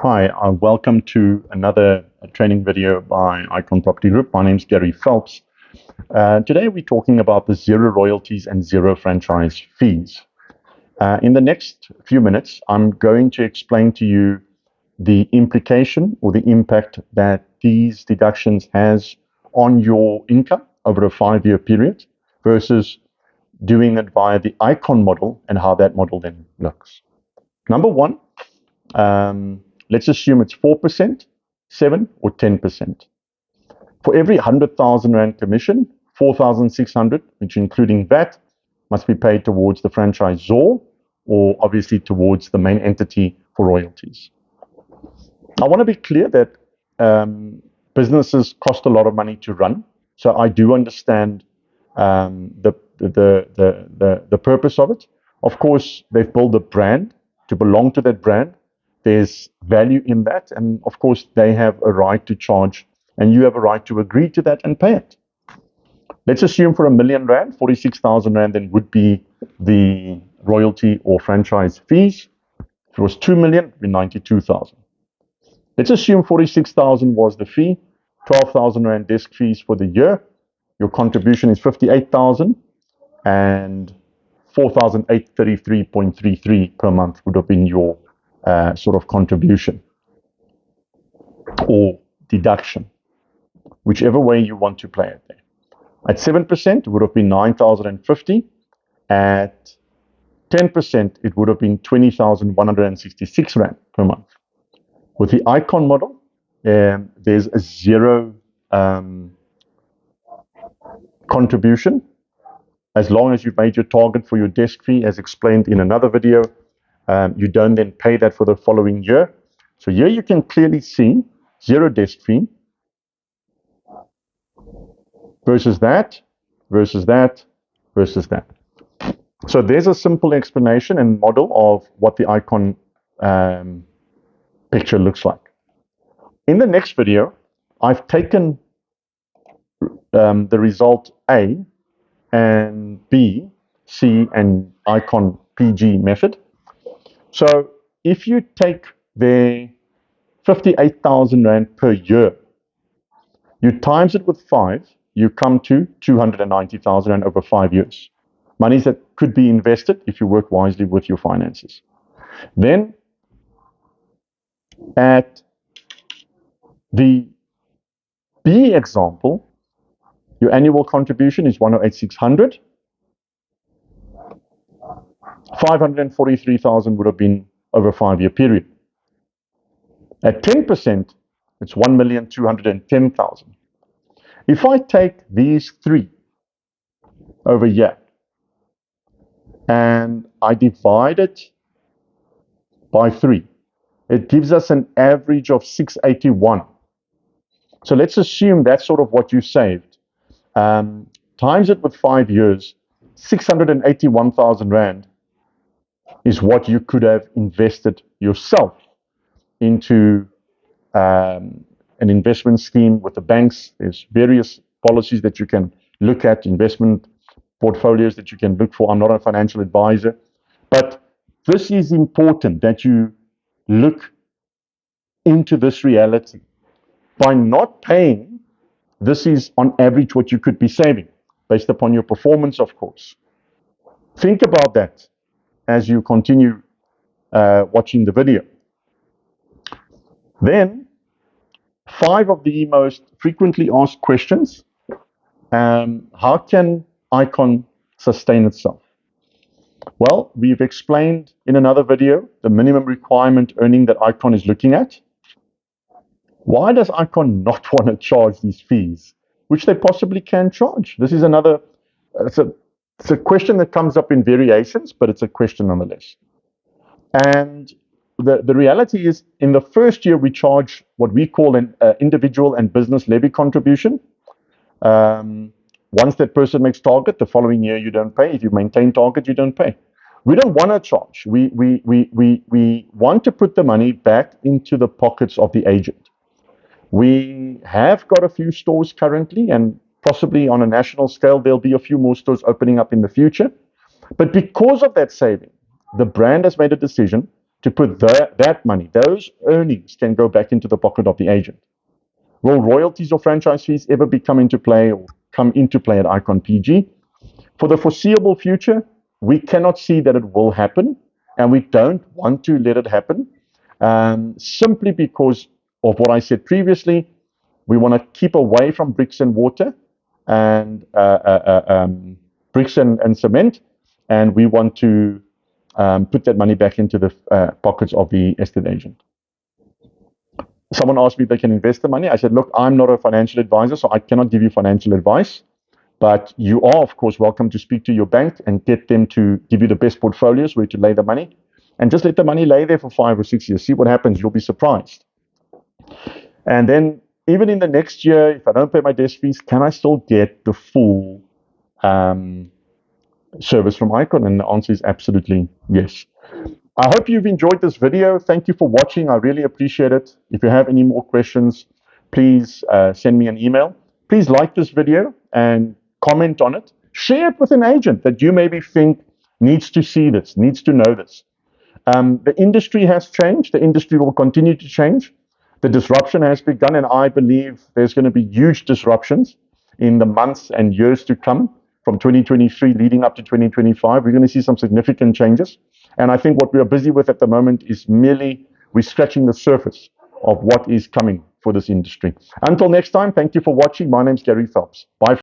Hi, welcome to another training video by Icon Property Group. My name is Gary Phelps. Today we're talking about the zero royalties and zero franchise fees. In the next few minutes, I'm going to explain to you the implication or the impact that these deductions has on your income over a 5-year period versus doing it via the Icon model and how that model then looks. Number one, let's assume it's 4%, 7 or 10%. For every 100,000 Rand commission, 4,600, which including VAT, must be paid towards the franchisor or obviously towards the main entity for royalties. I want to be clear that businesses cost a lot of money to run, so I do understand the purpose of it. Of course, they've built a brand to belong to that brand. There's value in that, and of course, they have a right to charge, and you have a right to agree to that and pay it. Let's assume for R1 million, 46,000 Rand then would be the royalty or franchise fees. If it was 2 million, it would be 92,000. Let's assume 46,000 was the fee, 12,000 Rand desk fees for the year. Your contribution is 58,000, and 4,833.33 per month would have been your sort of contribution or deduction, whichever way you want to play it there. At 7%, it would have been 9,050. At 10%, it would have been 20,166 Rand per month. With the Icon model, there's a zero contribution. As long as you've made your target for your desk fee, as explained in another video, you don't then pay that for the following year. So here you can clearly see zero desk fee versus that, versus that, versus that. So there's a simple explanation and model of what the Icon picture looks like. In the next video, I've taken the result A and B, C, and Icon PG method. So if you take their 58,000 Rand per year, you times it with 5, you come to 290,000 Rand over 5 years. Monies that could be invested if you work wisely with your finances. Then at the B example, your annual contribution is 108,600. 543,000 would have been over a 5-year period. At 10%, it's 1,210,000. If I take these three over here and I divide it by 3, it gives us an average of 681. So let's assume that's sort of what you saved. Times it with 5 years, 681,000 Rand is what you could have invested yourself into an investment scheme with the banks. There's various policies that you can look at, investment portfolios that you can look for. I'm not a financial advisor, but this is important that you look into this reality. By not paying, this is on average what you could be saving based upon your performance, of course. Think about that as you continue watching the video. Then, 5 of the most frequently asked questions. How can Icon sustain itself? Well, we've explained in another video the minimum requirement earning that Icon is looking at. Why does Icon not want to charge these fees, which they possibly can charge? This is another, it's a question that comes up in variations, but it's a question nonetheless. And the reality is, in the first year, we charge what we call an individual and business levy contribution. Once that person makes target, the following year you don't pay. If you maintain target, you don't pay. We don't want to charge. We want to put the money back into the pockets of the agent. We have got a few stores currently, and possibly on a national scale, there'll be a few more stores opening up in the future. But because of that saving, the brand has made a decision to put that money, those earnings can go back into the pocket of the agent. Will royalties or franchise fees ever come into play at Icon PG? For the foreseeable future, we cannot see that it will happen, and we don't want to let it happen, simply because of what I said previously. We want to keep away from bricks and mortar and bricks and cement, and we want to put that money back into the pockets of the estate agent. Someone asked me if they can invest the money. I said, look, I'm not a financial advisor, so I cannot give you financial advice. But you are, of course, welcome to speak to your bank and get them to give you the best portfolios where to lay the money. And just let the money lay there for 5 or 6 years. See what happens. You'll be surprised. And then even in the next year, if I don't pay my desk fees, can I still get the full service from Icon? And the answer is absolutely yes. I hope you've enjoyed this video. Thank you for watching. I really appreciate it. If you have any more questions, please send me an email. Please like this video and comment on it. Share it with an agent that you maybe think needs to see this, needs to know this. The industry has changed. The industry will continue to change. The disruption has begun, and I believe there's going to be huge disruptions in the months and years to come from 2023 leading up to 2025. We're going to see some significant changes. And I think what we are busy with at the moment is merely we're scratching the surface of what is coming for this industry. Until next time, thank you for watching. My name's Gary Phelps. Bye.